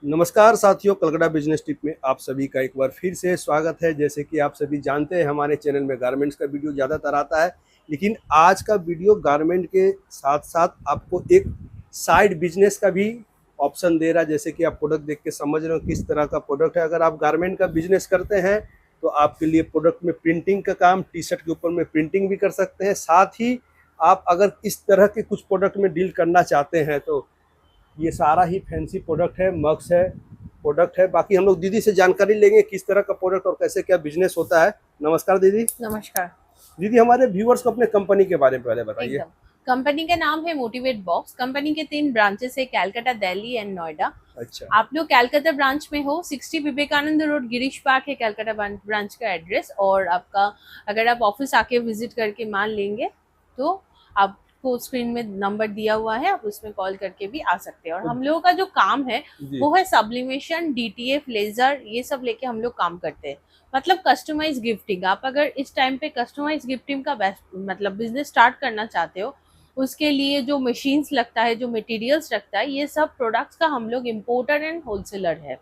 नमस्कार साथियों, Calcutta business tip में आप सभी का एक बार फिर से स्वागत है। जैसे कि आप सभी जानते हैं, हमारे चैनल में गारमेंट्स का वीडियो ज़्यादातर आता है, लेकिन आज का वीडियो गारमेंट के साथ साथ आपको एक साइड बिजनेस का भी ऑप्शन दे रहा है। जैसे कि आप प्रोडक्ट देख के समझ रहे हो किस तरह का प्रोडक्ट है। अगर आप गारमेंट का बिजनेस करते हैं तो आपके लिए प्रोडक्ट में प्रिंटिंग का काम, टी शर्ट के ऊपर में प्रिंटिंग भी कर सकते हैं। साथ ही आप अगर इस तरह के कुछ प्रोडक्ट में डील करना चाहते हैं तो ये सारा ही फैंसी प्रोडक्ट है, मग्स है, प्रोडक्ट है। बाकी हम लोग दीदी से जानकारी लेंगे किस तरह का प्रोडक्ट और कैसे क्या बिजनेस होता है। नमस्कार दीदी। नमस्कार। दीदी, हमारे व्यूअर्स को अपने कंपनी के बारे में पहले बताइए। एकदम। कंपनी का नाम है मोटिवेट बॉक्स। कंपनी के 3 ब्रांचेस है, कैलकाटा, दिल्ली एंड नोएडा। अच्छा। आप लोग कैलकाटा ब्रांच में हो, 60 विवेकानंद रोड, गिरीश पार्क है कैलकाटा ब्रांच का एड्रेस। और आपका अगर आप ऑफिस आके विजिट करके मान लेंगे तो आपको स्क्रीन में नंबर दिया हुआ है, आप उसमें कॉल करके भी आ सकते हैं। और हम लोगों का जो काम है वो है सब्लिमेशन, डीटीएफ, लेजर, ये सब लेके हम लोग काम करते हैं। मतलब कस्टमाइज गिफ्टिंग। आप अगर इस टाइम पे कस्टमाइज गिफ्टिंग का मतलब बिजनेस स्टार्ट करना चाहते हो, उसके लिए जो मशीन्स लगता है, जो मटेरियल्स लगता है, ये सब प्रोडक्ट्स का हम लोग इम्पोर्टर एंड होलसेलर है।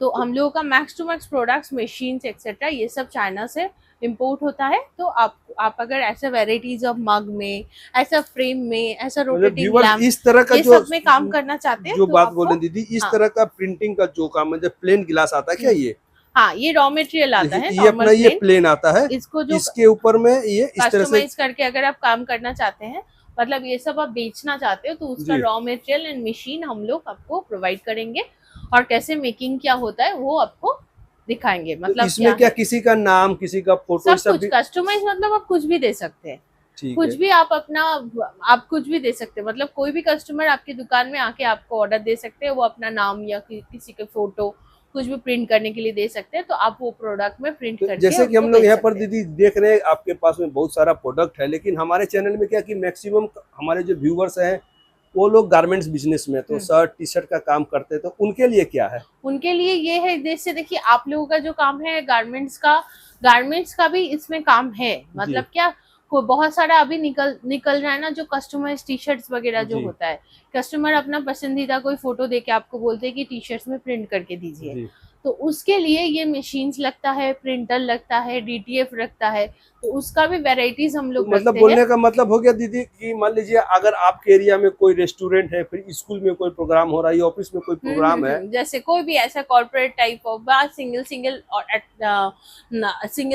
तो हम लोगों का max to max products, machines etcetera ये सब चाइना से इंपोर्ट होता है। तो आप अगर ऐसा वेराइटीज ऑफ मग में, ऐसा फ्रेम में, ऐसा रोटेटिंग लैम्प, इस तरह का ये जो सब में काम करना चाहते हैं जो तो बात आपको, बोले दीदी, इस हाँ, तरह का प्रिंटिंग का जो काम है, जब प्लेन गिलास आता है क्या ये? हाँ, ये रॉ मटेरियल आता है, ये अपना ये प्लेन आता है, इसको जो इसके ऊपर में ये इस तरह से कस्टमाइज करके अगर आप काम करना चाहते हैं, मतलब ये सब आप बेचना चाहते हो, तो उसका रॉ मटेरियल एंड मशीन हम लोग आपको प्रोवाइड करेंगे। और कैसे मेकिंग क्या होता है वो आपको दिखाएंगे। मतलब तो इसमें क्या किसी का नाम, किसी का फोटो, सब कुछ कस्टमाइज, मतलब आप कुछ भी दे सकते हैं। कुछ भी आप कुछ भी दे सकते हैं। मतलब कोई भी कस्टमर आपकी दुकान में आके आपको ऑर्डर दे सकते हैं, वो अपना नाम या किसी के फोटो कुछ भी प्रिंट करने के लिए दे सकते हैं, तो आप वो प्रोडक्ट में प्रिंट करके जैसे कि हम लोग यहाँ पर दीदी देख रहे हैं, आपके पास में बहुत सारा प्रोडक्ट है, लेकिन हमारे चैनल में क्या कि मैक्सिमम हमारे जो व्यूवर्स हैं वो लोग गारमेंट्स बिजनेस में, तो शर्ट टी शर्ट का काम करते हैं, तो उनके लिए क्या है? उनके लिए ये है, जैसे देखिए आप लोगों का जो काम है गारमेंट्स का भी इसमें काम है। मतलब क्या, को बहुत सारा अभी निकल रहा है ना, जो कस्टमाइज टी शर्ट्स वगैरह जो होता है, कस्टमर अपना पसंदीदा कोई फोटो देके आपको बोलते हैं कि टी शर्ट्स में प्रिंट करके दीजिए, तो उसके लिए ये मशीन्स लगता है, प्रिंटर लगता है, डीटीएफ लगता है, तो उसका भी वेराइटीज हम लोग मतलब बोलने का मतलब हो गया दीदी कि मान लीजिए अगर आपके एरिया में कोई रेस्टोरेंट है, फिर स्कूल में कोई प्रोग्राम हो रहा है, ऑफिस में कोई प्रोग्राम है, जैसे कोई भी ऐसा corporate type of single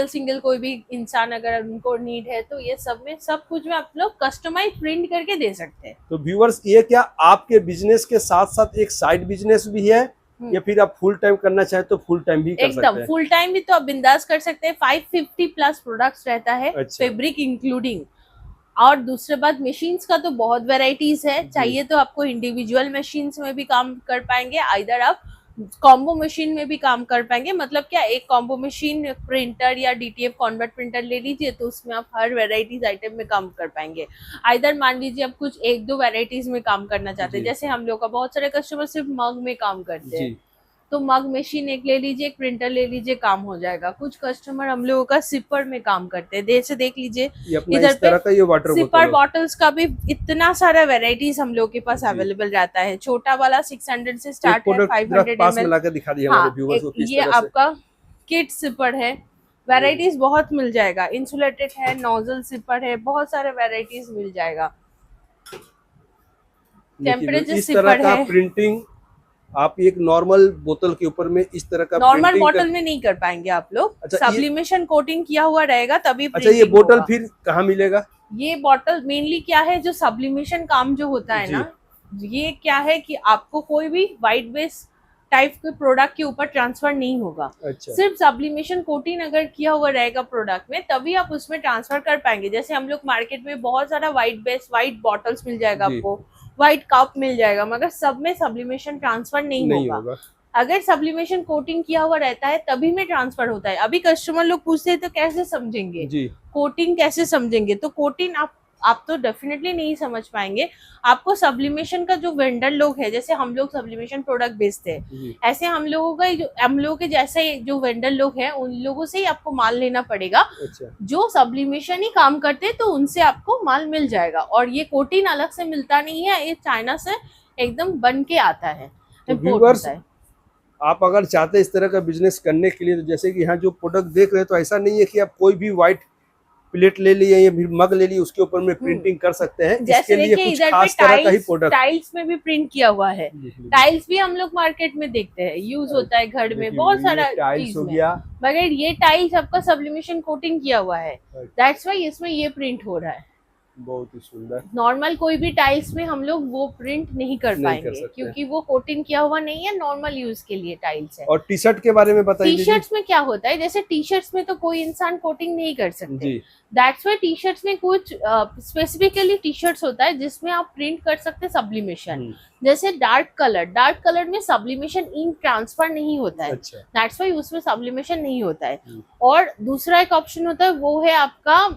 single कोई भी इंसान अगर उनको नीड है, तो ये सब कुछ में आप लोग कस्टमाइज प्रिंट करके दे सकते हैं। तो व्यूअर्स, ये क्या आपके बिजनेस के साथ साथ एक साइड बिजनेस भी है, या फिर आप फुल टाइम करना चाहे तो फुल टाइम भी कर सकते हैं? एकदम फुल टाइम भी तो आप बिंदास कर सकते हैं। 550 प्लस प्रोडक्ट्स रहता है, फैब्रिक इंक्लूडिंग। और दूसरे बात, मशीन्स का तो बहुत वेराइटीज है। चाहिए तो आपको इंडिविजुअल मशीन्स में भी काम कर पाएंगे, आइदर आप कॉम्बो मशीन में भी काम कर पाएंगे। मतलब क्या, एक कॉम्बो मशीन प्रिंटर या डीटीएफ कॉन्वर्ट प्रिंटर ले लीजिए, तो उसमें आप हर वेराइटीज आइटम में काम कर पाएंगे। आइदर मान लीजिए आप कुछ 1-2 वेराइटीज में काम करना चाहते हैं, जैसे हम लोग का बहुत सारे कस्टमर सिर्फ मग में काम करते हैं, तो मग मशीन एक ले लीजिए, एक प्रिंटर ले लीजिए, काम हो जाएगा। कुछ कस्टमर हम लोगों का सिपर में काम करते हैं, जैसे देख लीजिए इधर पे सिपर बॉटल्स का भी इतना सारा वेराइटीज हम लोग के पास अवेलेबल रहता है। छोटा वाला 600 से स्टार्ट है, 500 ml। ये आपका किट सिपर है, वेराइटीज बहुत मिल जाएगा। इंसुलेटेड है, नोजल सिपर है, बहुत सारे वेराइटीज मिल जाएगा। टेम्परेचर सिपर है। प्रिंटिंग आप एक नॉर्मल बोतल के ऊपर में इस तरह का नॉर्मल बोतल में नहीं कर पाएंगे आप लोग। अच्छा, सब्लिमेशन कोटिंग किया हुआ रहेगा तभी। अच्छा, ये बोतल फिर कहाँ मिलेगा? ये बोतल मेनली क्या है, जो सब्लिमेशन काम जो होता है ना, ये क्या है कि आपको कोई भी व्हाइट बेस टाइप के प्रोडक्ट के ऊपर ट्रांसफर नहीं होगा। अच्छा। सिर्फ सब्लिमेशन कोटिंग अगर किया हुआ रहेगा प्रोडक्ट में, तभी आप उसमें ट्रांसफर कर पाएंगे। जैसे हम लोग मार्केट में बहुत सारा व्हाइट बॉटल्स मिल जाएगा आपको, व्हाइट कप मिल जाएगा, मगर सब में सब्लिमेशन ट्रांसफर नहीं होगा। अगर सब्लिमेशन कोटिंग किया हुआ रहता है तभी में ट्रांसफर होता है। अभी कस्टमर लोग पूछते हैं तो कैसे समझेंगे कोटिंग, कैसे समझेंगे? तो कोटिंग आप तो डेफिनेटली नहीं समझ पाएंगे। आपको सब्लिमेशन का जो वेंडर लोग है, जैसे हम लोग सब्लिमेशन प्रोडक्ट बेचते हैं, ऐसे हम लोगों के जैसे जो वेंडर लोग हैं, उन लोगों से ही आपको माल लेना पड़ेगा। अच्छा। जो सब्लिमेशन ही काम करते हैं, तो उनसे आपको माल मिल जाएगा। और ये कोटिंग अलग से मिलता नहीं है, ये चाइना से एकदम बन के आता है, इम्पोर्ट होता है। आप अगर चाहते हैं इस तरह का बिजनेस करने के लिए, तो जैसे कि यहाँ जो प्रोडक्ट देख रहे हैं, तो ऐसा नहीं है कि आप कोई भी व्हाइट प्लेट ले लिए या फिर मग ले लिए, उसके ऊपर में प्रिंटिंग कर सकते हैं। इसके लिए कुछ खास तरह का ही प्रोडक्ट, टाइल्स में भी प्रिंट किया हुआ है। टाइल्स भी हम लोग मार्केट में देखते हैं, यूज होता है घर में बहुत सारा टाइल्स हो गया, मगर ये टाइल्स आपका सब्लिमेशन कोटिंग किया हुआ है, दैट्स व्हाई इसमें ये प्रिंट हो रहा है। बहुत ही सुंदर। नॉर्मल कोई भी टाइल्स में हम लोग वो प्रिंट नहीं कर पाएंगे क्योंकि वो कोटिंग किया हुआ नहीं है, नॉर्मल यूज के लिए टाइल्स है। और टी शर्ट के बारे में बताइए। टी शर्ट्स में क्या होता है, जैसे टी शर्ट्स में तो कोई इंसान कोटिंग नहीं कर सकते, दैट्स व्हाई टी शर्ट्स में कुछ स्पेसिफिकली टी शर्ट्स होता है जिसमें आप प्रिंट कर सकते हैं सब्लिमेशन। जैसे डार्क कलर में सब्लिमेशन इंक ट्रांसफर नहीं होता है, दैट्स व्हाई उसमें सब्लिमेशन नहीं होता है। और दूसरा एक ऑप्शन होता है, वो है आपका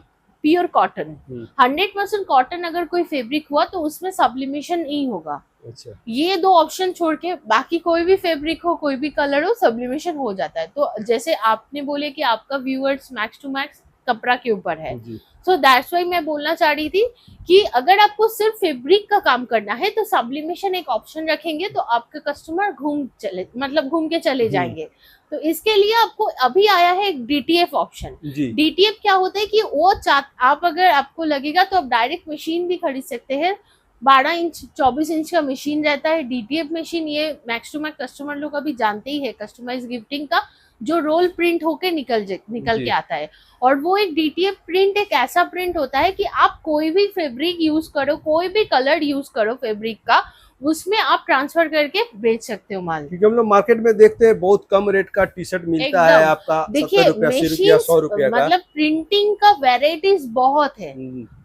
प्योर कॉटन। 100% कॉटन अगर कोई फैब्रिक हुआ तो उसमें सब्लिमेशन नहीं होगा। अच्छा। ये दो ऑप्शन छोड़ के बाकी कोई भी फैब्रिक हो, कोई भी कलर हो, सब्लिमेशन हो जाता है। तो जैसे आपने बोले कि आपका व्यूअर्स मैक्स टू मैक्स कपड़ा के ऊपर है, सो दैट्स व्हाई मैं बोलना चाह रही थी कि अगर आपको सिर्फ फैब्रिक का काम करना है तो सब्लिमेशन एक ऑप्शन रखेंगे तो आपके कस्टमर घूम के चले जाएंगे। तो इसके लिए आपको अभी आया है एक डीटीएफ ऑप्शन। डीटीएफ क्या होता है कि वो आप अगर आपको लगेगा तो आप डायरेक्ट मशीन भी खरीद सकते हैं। 12 इंच 24 इंच का मशीन रहता है डीटीएफ मशीन। ये मैक्स टू मैक्स कस्टमर लोग अभी जानते ही है, कस्टमाइज गिफ्टिंग का जो रोल प्रिंट होके निकल के आता है। और वो एक डीटीएफ प्रिंट एक ऐसा प्रिंट होता है कि आप कोई भी फैब्रिक यूज करो, कोई भी कलर यूज करो फैब्रिक का, उसमें आप ट्रांसफर करके बेच सकते हो माल। क्योंकि हम लोग मार्केट में देखते हैं बहुत कम रेट का टी शर्ट मिलता है आपका, 70 रुपया, 80 रुपया, 100 रुपया का। मतलब प्रिंटिंग का वेराइटीज बहुत है,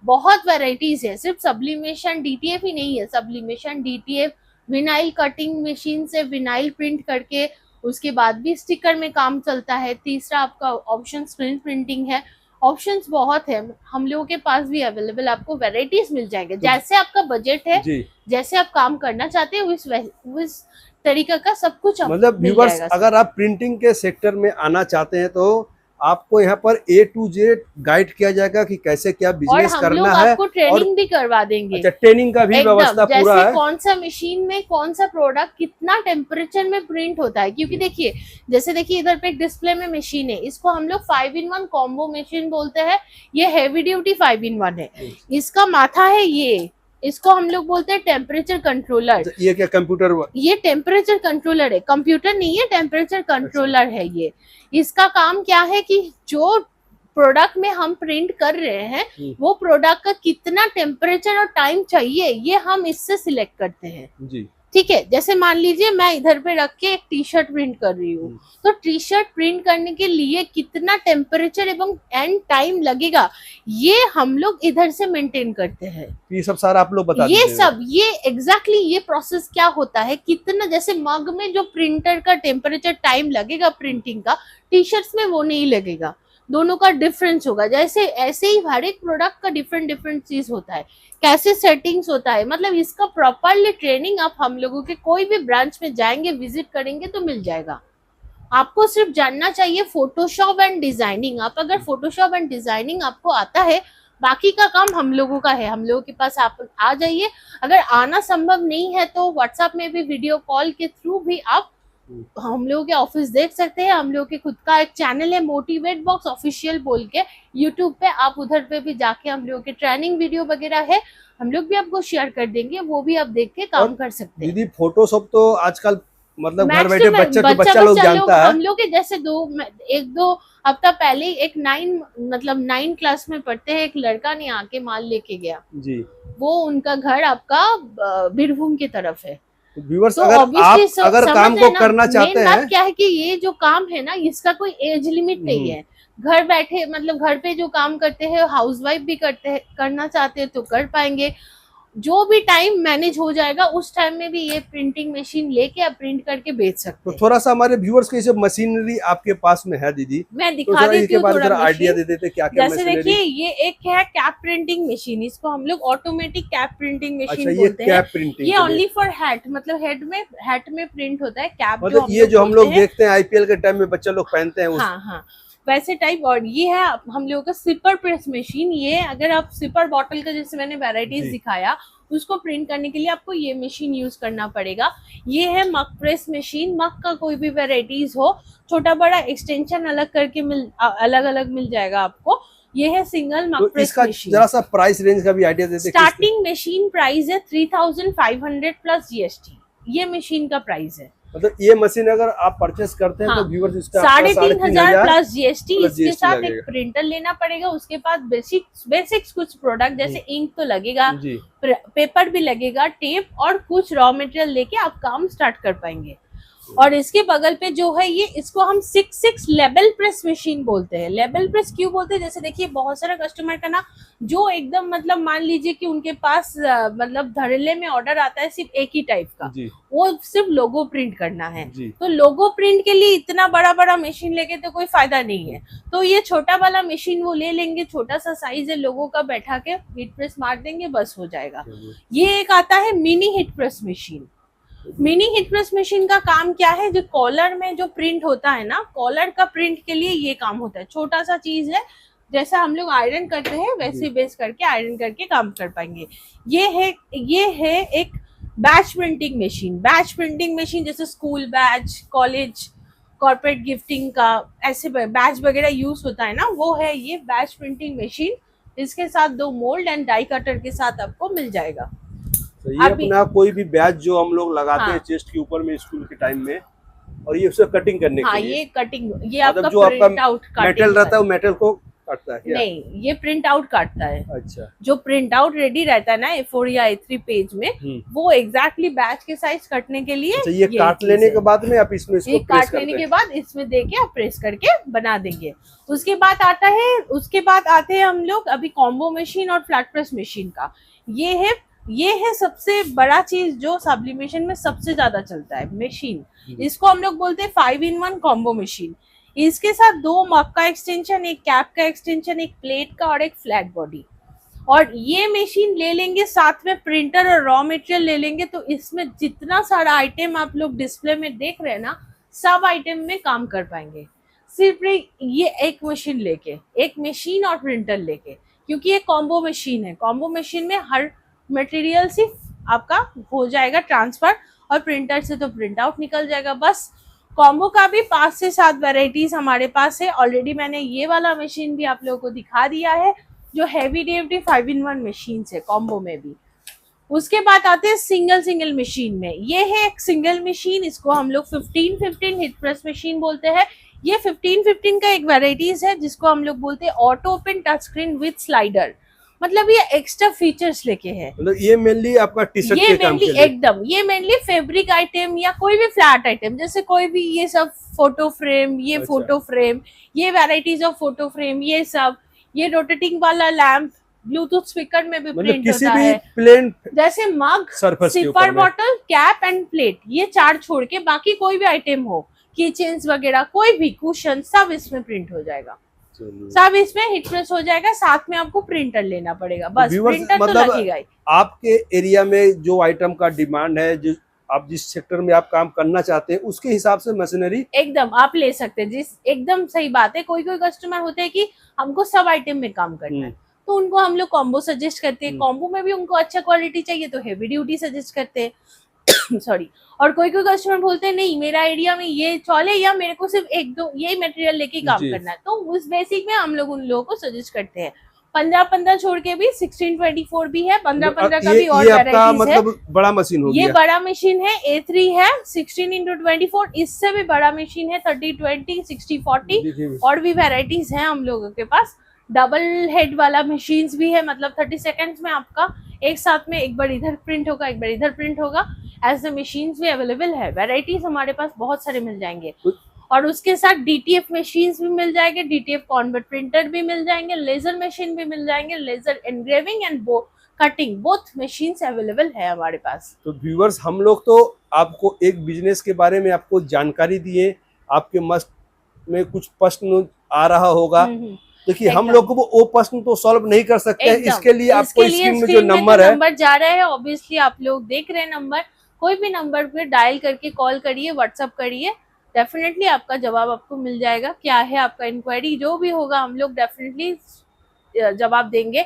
बहुत वेराइटीज है। सिर्फ सब्लिमेशन डीटीएफ ही नहीं है, sublimation DTF vinyl cutting machine से विनाइल प्रिंट करके उसके बाद भी स्टिकर में काम चलता है। तीसरा आपका ऑप्शन स्क्रीन प्रिंटिंग है। ऑप्शंस बहुत है, हम लोगों के पास भी अवेलेबल, आपको वेराइटीज मिल जाएंगे। जैसे आपका बजट है, जैसे आप काम करना चाहते हो उस तरीका का सब कुछ मतलब व्यूअर्स, अगर आप प्रिंटिंग के सेक्टर में आना चाहते हैं तो आपको यहाँ पर A to Z गाइड किया जाएगा कि कैसे क्या बिजनेस करना है। आपको ट्रेनिंग भी करवा देंगे। अच्छा, ट्रेनिंग का भी व्यवस्था पूरा है। कौन सा मशीन में कौन सा प्रोडक्ट कितना टेम्परेचर में प्रिंट होता है, क्योंकि देखिए जैसे देखिए इधर पे डिस्प्ले में मशीन है, इसको हम लोग 5-in-1 कॉम्बो मशीन बोलते हैं। ये हैवी ड्यूटी 5-in-1 है। इसका माथा है ये, इसको हम लोग बोलते हैं टेम्परेचर कंट्रोलर। ये क्या कंप्यूटर? ये टेम्परेचर कंट्रोलर है, कंप्यूटर नहीं है, टेम्परेचर कंट्रोलर है ये। इसका काम क्या है कि जो प्रोडक्ट में हम प्रिंट कर रहे हैं वो प्रोडक्ट का कितना टेम्परेचर और टाइम चाहिए, ये हम इससे सिलेक्ट करते हैं जी। ठीक है, जैसे मान लीजिए मैं इधर पे रख के एक टी शर्ट प्रिंट कर रही हूँ, तो टी शर्ट प्रिंट करने के लिए कितना टेम्परेचर एवं एंड टाइम लगेगा ये हम लोग इधर से मेंटेन करते हैं। ये सब सारा आप लोग बता ये एग्जैक्टली ये प्रोसेस क्या होता है, कितना जैसे मग में जो प्रिंटर का टेम्परेचर टाइम लगेगा प्रिंटिंग का, टी शर्ट्स में वो नहीं लगेगा, दोनों का डिफरेंस होगा। जैसे ऐसे ही हर एक प्रोडक्ट का डिफरेंट चीज होता है, कैसे सेटिंग्स होता है, मतलब इसका प्रॉपरली ट्रेनिंग आप हम लोगों के कोई भी ब्रांच में जाएंगे विजिट करेंगे तो मिल जाएगा। आपको सिर्फ जानना चाहिए फोटोशॉप एंड डिजाइनिंग। आप अगर फोटोशॉप एंड डिजाइनिंग आपको आता है, बाकी का काम हम लोगों का है, हम लोगों के पास आप आ जाइए। अगर आना संभव नहीं है तो व्हाट्सएप में भी वीडियो कॉल के थ्रू भी आप हम लोगों के ऑफिस देख सकते हैं। हम लोग के खुद का एक चैनल है मोटिवेट बॉक्स ऑफिशियल बोल के यूट्यूब पे, आप उधर पे भी जाके हम लोगों के ट्रेनिंग वीडियो वगैरह है, हम लोग भी आपको शेयर कर देंगे, वो भी आप देख के काम कर सकते हैं। दीदी फोटोशॉप तो आजकल मतलब घर बैठे बच्चा लोग जानता है। हम लोग के जैसे 1-2 हफ्ता पहले एक 9 क्लास में पढ़ते हैं, एक लड़का ने आके माल लेके गया जी। वो उनका घर आपका बीरभूम की तरफ है। व्यूअर्स, तो अगर काम को करना चाहते हैं, क्या है कि ये जो काम है ना, इसका कोई एज लिमिट नहीं है। घर बैठे मतलब घर पे जो काम करते हैं, हाउसवाइफ भी करना चाहते हैं तो कर पाएंगे। जो भी टाइम मैनेज हो जाएगा उस टाइम में भी ये प्रिंटिंग मशीन लेके आप प्रिंट करके बेच सकते हैं। तो थोड़ा सा हमारे व्यूअर्स को ये सब मशीनरी आपके पास में है दीदी, मैं दिखा देती हूँ, थोड़ा आइडिया दे देते क्या क्या। जैसे देखिए ये एक है कैप प्रिंटिंग मशीन, इसको हम लोग ऑटोमेटिक कैप प्रिंटिंग मशीन बोलते हैं। ये ओनली फॉर हैट, मतलब हैट में प्रिंट होता है कैप, मतलब ये जो हम लोग देखते हैं आईपीएल के टाइम में बच्चा लोग पहनते हैं। हाँ, वैसे टाइप। और ये है हम लोगों का सिपर प्रेस मशीन। ये अगर आप सिपर बॉटल का, जैसे मैंने वैरायटीज दिखाया, उसको प्रिंट करने के लिए आपको ये मशीन यूज करना पड़ेगा। ये है मग प्रेस मशीन। मग का कोई भी वेराइटीज हो, छोटा बड़ा एक्सटेंशन अलग करके अलग अलग मिल जाएगा आपको। ये है सिंगल मग प्रेस मशीन। जरा सा प्राइस रेंज का भी आइडिया देते। स्टार्टिंग मशीन प्राइस है 3500 प्लस जीएसटी, ये मशीन का प्राइस है। मतलब ये मशीन अगर आप परचेस करते हैं तो व्यूअर्स इसका 3500 प्लस जीएसटी। इसके साथ एक प्रिंटर लेना पड़ेगा। उसके बाद बेसिक्स कुछ प्रोडक्ट जैसे इंक तो लगेगा, पेपर भी लगेगा, टेप और कुछ रॉ मटेरियल लेके आप काम स्टार्ट कर पाएंगे। और इसके बगल पे जो है ये, इसको हम 6 लेवल प्रेस मशीन बोलते हैं। लेवल प्रेस क्यों बोलते हैं? जैसे देखिए बहुत सारा कस्टमर का ना जो एकदम मतलब मान लीजिए कि उनके पास मतलब धड़ल्ले में ऑर्डर आता है सिर्फ एक ही टाइप का, वो सिर्फ लोगो प्रिंट करना है। तो लोगो प्रिंट के लिए इतना बड़ा बड़ा मशीन लेके तो कोई फायदा नहीं है। तो ये छोटा वाला मशीन वो ले लेंगे, छोटा सा साइज है, लोगों का बैठा के हीट प्रेस मार देंगे, बस हो जाएगा। ये एक आता है mini heat press machine. Mini heat press machine का काम क्या है? जो कॉलर में जो प्रिंट होता है ना, कॉलर का प्रिंट के लिए ये काम होता है। छोटा सा चीज है, जैसा हम लोग आयरन करते हैं वैसे बेस करके आयरन करके काम कर पाएंगे। ये है एक badge printing machine. Badge printing machine जैसे school badge, college, corporate gifting का ऐसे बैच वगैरह यूज होता है ना, वो है ये बैच प्रिंटिंग मशीन। इसके साथ 2 मोल्ड एंड डाई कटर के साथ आपको मिल जाएगा। तो ये अपना कोई भी बैच जो हम लोग लगाते हैं चेस्ट के ऊपर में स्कूल के टाइम में, और ये उससे कटिंग करने के लिए। ये कटिंग, ये मतलब आपका जो आपका प्रिंट आउट मेटल रहता है वो मेटल को काटता है क्या? नहीं, ये प्रिंट आउट काटता है। अच्छा। जो प्रिंट आउट रेडी रहता है ना A4 या A3 पेज में, वो एग्जैक्टली बैच के साइज कटने के लिए। अच्छा, ये काट लेने के बाद में आप इसमें इसको प्रेस काट लेने के बाद इसमें देके आप प्रेस करके बना देंगे। उसके बाद आते हैं हम लोग अभी कॉम्बो मशीन और फ्लैट प्रेस मशीन का। ये है सबसे बड़ा चीज जो सब्लिमेशन में सबसे ज्यादा चलता है मशीन। इसको हम लोग बोलते हैं 5-in-1 कॉम्बो मशीन। इसके साथ 2 मग का एक्सटेंशन, एक कैप का एक्सटेंशन, एक प्लेट का और एक फ्लैट बॉडी। और ये मशीन ले लेंगे साथ में प्रिंटर और रॉ मटेरियल ले लेंगे, तो इसमें जितना सारा आइटम आप लोग डिस्प्ले में देख रहे हैं ना, सब आइटम में काम कर पाएंगे सिर्फ ये एक मशीन लेके, एक मशीन और प्रिंटर लेके। क्योंकि ये कॉम्बो मशीन है। कॉम्बो मशीन में हर मटेरियल सिर्फ आपका हो जाएगा ट्रांसफर, और प्रिंटर से तो प्रिंट आउट निकल जाएगा बस। कॉम्बो का भी 5 से 7 वेराइटीज हमारे पास है। ऑलरेडी मैंने ये वाला मशीन भी आप लोगों को दिखा दिया है, जो हैवी ड्यूटी 5-in-1 मशीन है कॉम्बो में भी। उसके बाद आते हैं सिंगल मशीन में। ये है एक सिंगल मशीन, इसको हम लोग 15-15 हिट प्रेस मशीन बोलते हैं। ये 15-15 का एक वेराइटीज है जिसको हम लोग बोलते हैं auto open touch screen with slider. मतलब ये एक्स्ट्रा फीचर्स लेके है। मतलब ये मेनली आपका टी शर्ट के काम के लिए एकदम, ये मेनली फैब्रिक आइटम या कोई भी फ्लैट आइटम, जैसे कोई भी ये सब फोटो फ्रेम, ये फोटो फ्रेम, ये वेराइटीज ऑफ फोटो फ्रेम, ये सब, ये रोटेटिंग वाला लैंप, ब्लूटूथ स्पीकर में भी प्रिंट होता है। प्लेन जैसे mug, sipper bottle, cap and plate, ये 4 छोड़ के बाकी कोई भी आइटम हो, की चेन्स वगैरह, कोई भी कुशन, सब इसमें प्रिंट हो जाएगा। सब इसमें हिट प्रेस हो जाएगा। साथ में आपको प्रिंटर लेना पड़ेगा बस। प्रिंटर तो लगेगा ही। आपके एरिया में जो आइटम का डिमांड है, जो आप जिस सेक्टर में आप काम करना चाहते हैं, उसके हिसाब से मशीनरी एकदम आप ले सकते हैं। एकदम सही बात है। कोई कस्टमर होते हैं कि हमको सब आइटम में काम करना है, तो उनको हम लोग कॉम्बो सजेस्ट करते हैं। कॉम्बो में भी उनको अच्छा क्वालिटी चाहिए तो हेवी ड्यूटी सजेस्ट करते हैं। सॉरी। और कोई कस्टमर बोलते हैं नहीं मेरा एरिया में ये चले, या मेरे को सिर्फ 1-2 ये मटेरियल लेके काम करना है, तो उस बेसिक में हम लोग उन लोगों को सजेस्ट करते हैं। 15-15 छोड़ के भी 16-24 भी है, 15-15 का भी और वेराइटीज मतलब बड़ा मशीन हो गया। ये बड़ा मशीन है, A3 है, 16x24। इससे भी बड़ा मशीन है 30-20, 60-40 और भी वेराइटीज हैं हम लोगों के पास। डबल हेड वाला मशीन्स भी है, मतलब 30 सेकेंड्स में आपका एक साथ में एक बार इधर प्रिंट होगा, एक बार इधर प्रिंट होगा। ऐसे मशीन्स भी अवेलेबल है। वेराइटीज हमारे पास बहुत सारे मिल जाएंगे। और उसके साथ DTF मशीन्स भी मिल जाएंगे, DTF कॉन्वर्ट प्रिंटर भी मिल जाएंगे, लेजर मशीन भी मिल जाएंगे, laser engraving and cutting both machines available है हमारे पास। तो व्यूअर्स, हम लोग तो आपको एक बिजनेस के बारे में आपको जानकारी दिए, आपके मस्त में कुछ प्रश्न आ रहा होगा। देखिए, हम लोग को वो प्रश्न तो सॉल्व नहीं कर सकते हैं। इसके लिए आपको स्क्रीन में जो नंबर जा रहा है, ऑब्वियसली आप लोग देख रहे हैं नंबर, कोई भी नंबर पे डायल करके कॉल करिए, व्हाट्सएप करिए, डेफिनेटली आपका जवाब आपको मिल जाएगा। क्या है आपका इंक्वायरी, जो भी होगा हम लोग डेफिनेटली जवाब देंगे।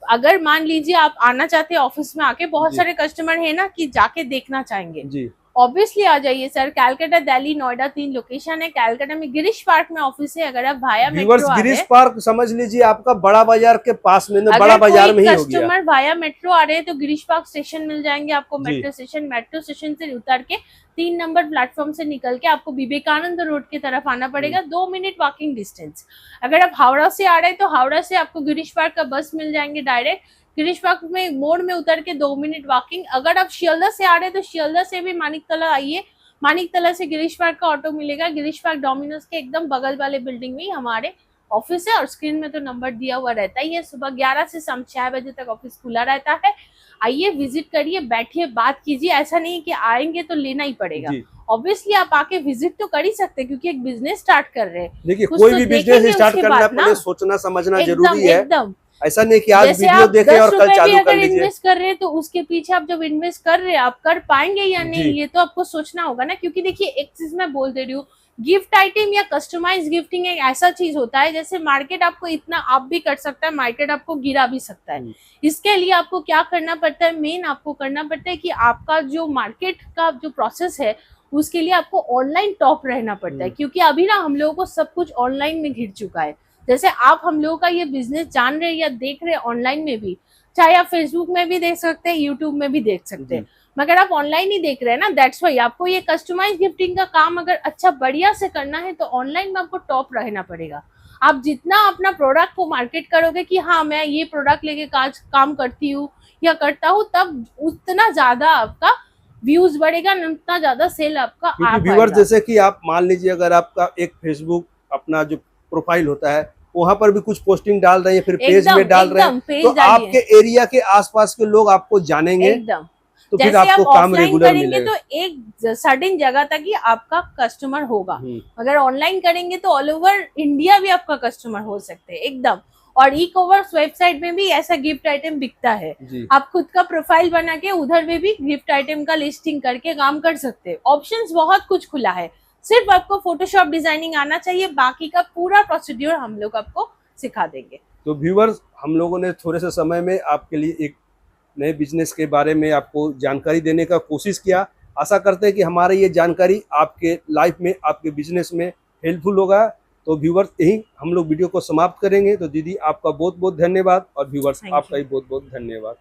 अगर मान लीजिए आप आना चाहते हैं ऑफिस में आके, बहुत सारे कस्टमर है ना कि जाके देखना चाहेंगे जी, ऑब्वियसली आ जाइए सर। कैलकाटा, दिल्ली, नोएडा 3 लोकेशन है। कैलकाटा में गिरीश पार्क में ऑफिस है। अगर आप वाया मेट्रो आ रहे गिरीश पार्क समझ लीजिए आपका बड़ा बाजार के पास में, बड़ा बाजार में ही हो गया। कस्टमर वाया मेट्रो आ रहे हैं तो गिरीश पार्क स्टेशन मिल जाएंगे आपको, मेट्रो स्टेशन से उतर के 3 नंबर प्लेटफॉर्म से निकल के आपको विवेकानंद रोड की तरफ आना पड़ेगा, 2 मिनट वॉकिंग डिस्टेंस। अगर आप हावड़ा से आ रहे हैं तो हावड़ा से आपको गिरीश पार्क का बस मिल जाएंगे डायरेक्ट। गिरीश पार्क में मोड़ में उतर के 2 मिनट वॉकिंग। अगर आप शियालदह से आ रहे हैं तो शियालदह से भी मानिकतला आइए, मानिकतला से गिरीश पार्क का ऑटो मिलेगा। गिरीश पार्क डोमिनोज के एकदम बगल वाले बिल्डिंग में ही हमारे ऑफिस है और स्क्रीन में तो नंबर दिया हुआ रहता ही है। सुबह 11 से शाम 6 बजे तक ऑफिस खुला रहता है। आइए, विजिट करिए, बैठिए, बात कीजिए। ऐसा नहीं कि आएंगे तो लेना ही पड़ेगा। ऑब्वियसली आप आके विजिट तो कर ही सकते हैं क्योंकि एक बिजनेस स्टार्ट कर रहे हैं। देखिए, कोई भी बिजनेस स्टार्ट करना पहले सोचना समझना जरूरी है। एकदम ऐसा नहीं कि आज वीडियो देखे और कल चालू कर लीजिए। इन्वेस्ट कर रहे हैं तो उसके पीछे आप जब इन्वेस्ट कर रहे हैं आप कर पाएंगे या नहीं, ये तो आपको सोचना होगा ना। क्योंकि देखिए, एक चीज मैं बोल दे रही हूँ, गिफ्ट आइटम या कस्टमाइज गिफ्टिंग एक ऐसा चीज होता है जैसे मार्केट आपको इतना आप भी कर सकता है, मार्केट आपको गिरा भी सकता है। इसके लिए आपको क्या करना पड़ता है, मेन आपको करना पड़ता है कि आपका जो मार्केट का जो प्रोसेस है उसके लिए आपको ऑनलाइन टॉप रहना पड़ता है। क्योंकि अभी ना हम लोगों को सब कुछ ऑनलाइन में घिर चुका है। जैसे आप हम लोगों का ये बिजनेस जान रहे हैं या देख रहे हैं ऑनलाइन में भी, चाहे आप फेसबुक में भी देख सकते हैं, यूट्यूब में भी देख सकते हैं, मगर आप ऑनलाइन ही देख रहे हैं ना। दैट्स वाई आपको ये कस्टमाइज गिफ्टिंग का काम अगर अच्छा बढ़िया से करना है तो ऑनलाइन में आपको टॉप रहना पड़ेगा। आप जितना अपना प्रोडक्ट को मार्केट करोगे कि हाँ मैं ये प्रोडक्ट लेके काम करती हूँ या करता हूँ, तब उतना ज्यादा आपका व्यूज बढ़ेगा, उतना ज्यादा सेल आपका आ पाएगा। जैसे कि आप मान लीजिए अगर आपका एक फेसबुक अपना जो प्रोफाइल होता है वहां पर भी कुछ पोस्टिंग डाल रहे हैं, फिर पेज में डाल रहे हैं, तो आपके एरिया के आसपास के लोग आपको जानेंगे, तो फिर आपको काम रेगुलर मिलेगा। तो एक सर्टेन जगह तक ही आपका कस्टमर होगा। अगर ऑनलाइन करेंगे तो ऑल ओवर इंडिया भी आपका कस्टमर हो सकते हैं एकदम। और ई कॉमर्स वेबसाइट में भी ऐसा गिफ्ट आइटम बिकता है। आप खुद का प्रोफाइल बना के उधर में भी गिफ्ट आइटम का लिस्टिंग करके काम कर सकते हैं। ऑप्शंस बहुत कुछ खुला है, सिर्फ आपको फोटोशॉप डिजाइनिंग आना चाहिए, बाकी का पूरा प्रोसीड्यूर हम लोग आपको सिखा देंगे। तो व्यूअर्स, हम लोगों ने थोड़े से समय में आपके लिए एक नए बिजनेस के बारे में आपको जानकारी देने का कोशिश किया। आशा करते हैं कि हमारी ये जानकारी आपके लाइफ में, आपके बिजनेस में हेल्पफुल होगा। तो व्यूअर्स, यही हम लोग वीडियो को समाप्त करेंगे। तो दीदी आपका बहुत बहुत धन्यवाद और व्यूअर्स आपका भी बहुत बहुत धन्यवाद।